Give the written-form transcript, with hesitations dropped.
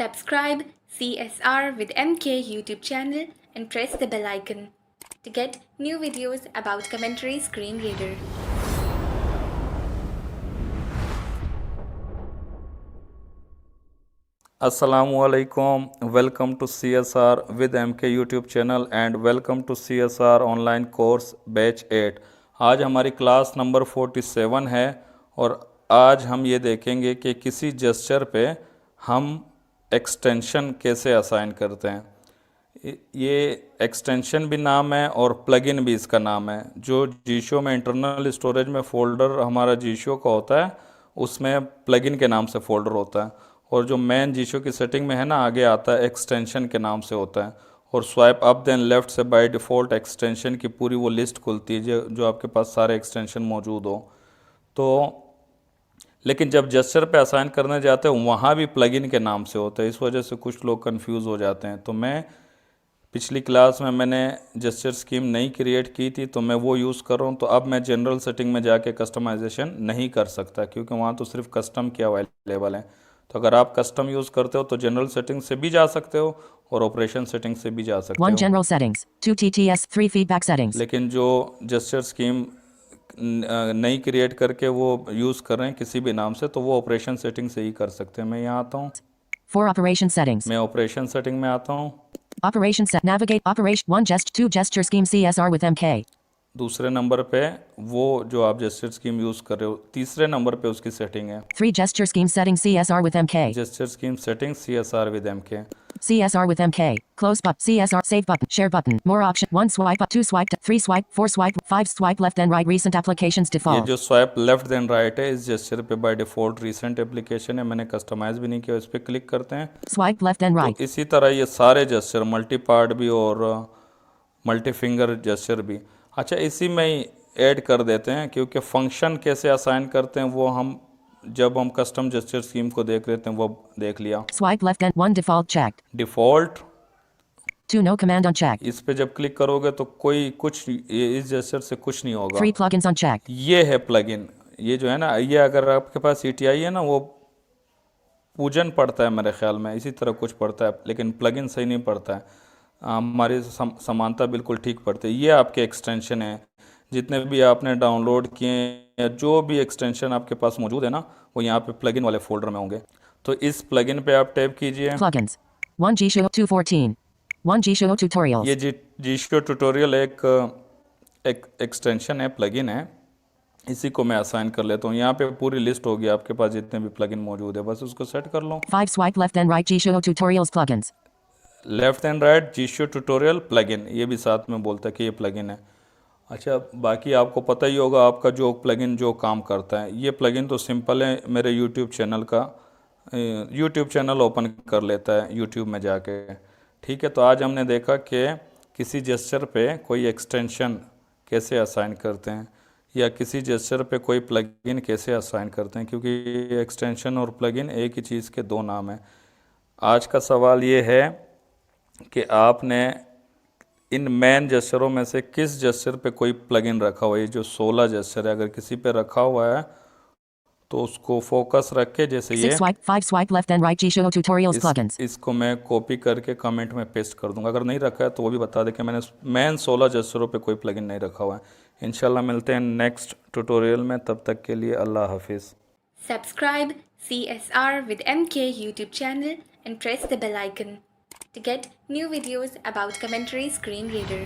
Subscribe CSR with MK YouTube channel and press the bell icon to get new videos about Commentary Screen Reader. Assalamualaikum. Welcome to CSR with MK YouTube channel and welcome to CSR online course batch 8। आज हमारी class number 47 है और आज हम ये देखेंगे कि किसी जेस्चर पे हम एक्सटेंशन कैसे असाइन करते हैं। ये एक्सटेंशन भी नाम है और प्लगइन भी इसका नाम है। जो जीशो में इंटरनल स्टोरेज में फ़ोल्डर हमारा जीशो का होता है उसमें प्लगइन के नाम से फ़ोल्डर होता है और जो मेन जीशो की सेटिंग में है ना आगे आता है एक्सटेंशन के नाम से होता है और स्वाइप अप देन लेफ़्ट से बाय डिफ़ॉल्ट एक्सटेंशन की पूरी वो लिस्ट खुलती है जो आपके पास सारे एक्सटेंशन मौजूद हो। तो लेकिन जब जेस्चर पे असाइन करने जाते हैं वहाँ भी प्लगइन के नाम से होता है, इस वजह से कुछ लोग कंफ्यूज हो जाते हैं। तो मैं पिछली क्लास में मैंने जेस्चर स्कीम नहीं क्रिएट की थी तो मैं वो यूज़ कर रहा हूँ। तो अब मैं जनरल सेटिंग में जाके कस्टमाइजेशन नहीं कर सकता क्योंकि वहाँ तो सिर्फ कस्टम के अवेलेबल है। तो अगर आप कस्टम यूज़ करते हो तो जनरल सेटिंग से भी जा सकते हो और ऑपरेशन सेटिंग से भी जा सकते हो। 1 General Settings, 2 TTS, 3 Feedback Settings. लेकिन जो जेस्चर स्कीम नहीं क्रिएट करके वो यूज़ कर रहे हैं किसी भी नाम से तो वो ऑपरेशन सेटिंग से ही कर सकते हैं। मैं यहाँ आता हूँ 4 Operation Settings. मैं ऑपरेशन सेटिंग में आता हूँ। Operation Set. Navigate. Operation 1 Gest 2 Gesture Scheme CSR with MK. दूसरे नंबर पे वो जो आप जेस्चर स्कीम यूज़ कर रहे हो तीसरे नंबर पे उसकी सेटिंग है 3 Gesture Scheme Settings CSR with MK. Gesture scheme setting CSR with MK। CSR with MK. Close button. CSR. Save button. Share button. More option. 1 swipe up. 2 swipe. 3 swipe. 4 swipe. 5 swipe left and right. Recent applications ये default. जो swipe left then right है इस gesture पे by default recent application है, मैंने customise भी नहीं किया। इस पर क्लिक करते हैं Swipe left and right. तो इसी तरह ये सारे जेस्चर मल्टी पार्ट भी और मल्टी फिंगर जेस्चर भी अच्छा इसी में ही ऐड कर देते हैं क्योंकि फंक्शन कैसे असाइन करते हैं वो हम जब हम कस्टम जेस्चर स्कीम को देख रहे थे वो देख लिया। Swipe left and 1 default checked. Default 2 no command unchecked. इस पे जब क्लिक करोगे तो कोई कुछ इस जेस्चर से कुछ नहीं होगा। 3 plugins unchecked. ये है प्लगइन। ये जो है ना ये अगर आपके पास CTI है ना वो पूजन पड़ता है मेरे ख्याल में इसी तरह कुछ पड़ता है लेकिन प्लगइन सही नहीं पड़ता है। हमारी समानता बिल्कुल ठीक पड़ती है। ये आपके एक्सटेंशन है जितने भी आपने डाउनलोड किए या जो भी एक्सटेंशन आपके पास मौजूद है ना वो यहाँ पे प्लगइन वाले फोल्डर में होंगे। तो इस प्लगइन पे आप टैप कीजिए Plugins. 1 Gshow 214. 1 Gshow tutorials. ये जीशो ट्यूटोरियल एक एक्सटेंशन है प्लगइन है, इसी को मैं असाइन कर लेता हूँ। यहाँ पे पूरी लिस्ट होगी आपके पास जितने भी प्लगइन मौजूद है, बस उसको सेट कर लो। 5 swipe left and right Gshow tutorials plugins. Left and right Gshow tutorial plugin ये भी साथ में बोलता है कि ये प्लगइन है। अच्छा बाकी आपको पता ही होगा आपका जो प्लगइन जो काम करता है। ये प्लगइन तो सिंपल है, मेरे यूट्यूब चैनल का यूट्यूब चैनल ओपन कर लेता है यूट्यूब में जाके। ठीक है तो आज हमने देखा कि किसी जेस्चर पे कोई एक्सटेंशन कैसे असाइन करते हैं या किसी जेस्चर पे कोई प्लगइन कैसे असाइन करते हैं क्योंकि एक्सटेंशन और प्लगइन एक ही चीज़ के दो नाम हैं। आज का सवाल ये है कि आपने इन मेन जेस्चरों में से किस जेस्चर पे कोई प्लगइन रखा हुआ है। ये जो 16 जेस्चर है अगर किसी पे रखा हुआ है तो उसको फोकस रख के जैसे 6 ये 5 swipe left and right Gshow tutorials plugins. इसको मैं कॉपी करके कमेंट में पेस्ट कर दूंगा। अगर नहीं रखा है तो वो भी बता दें कि मैंने मेन 16 जेस्चरों पे कोई प्लगइन नहीं रखा हुआ है। इंशाल्लाह मिलते हैं नेक्स्ट ट्यूटोरियल में, तब तक के लिए अल्लाह हाफिज़। Subscribe CSR with MK YouTube channel and press the bell icon to get new videos about Commentary Screen Reader.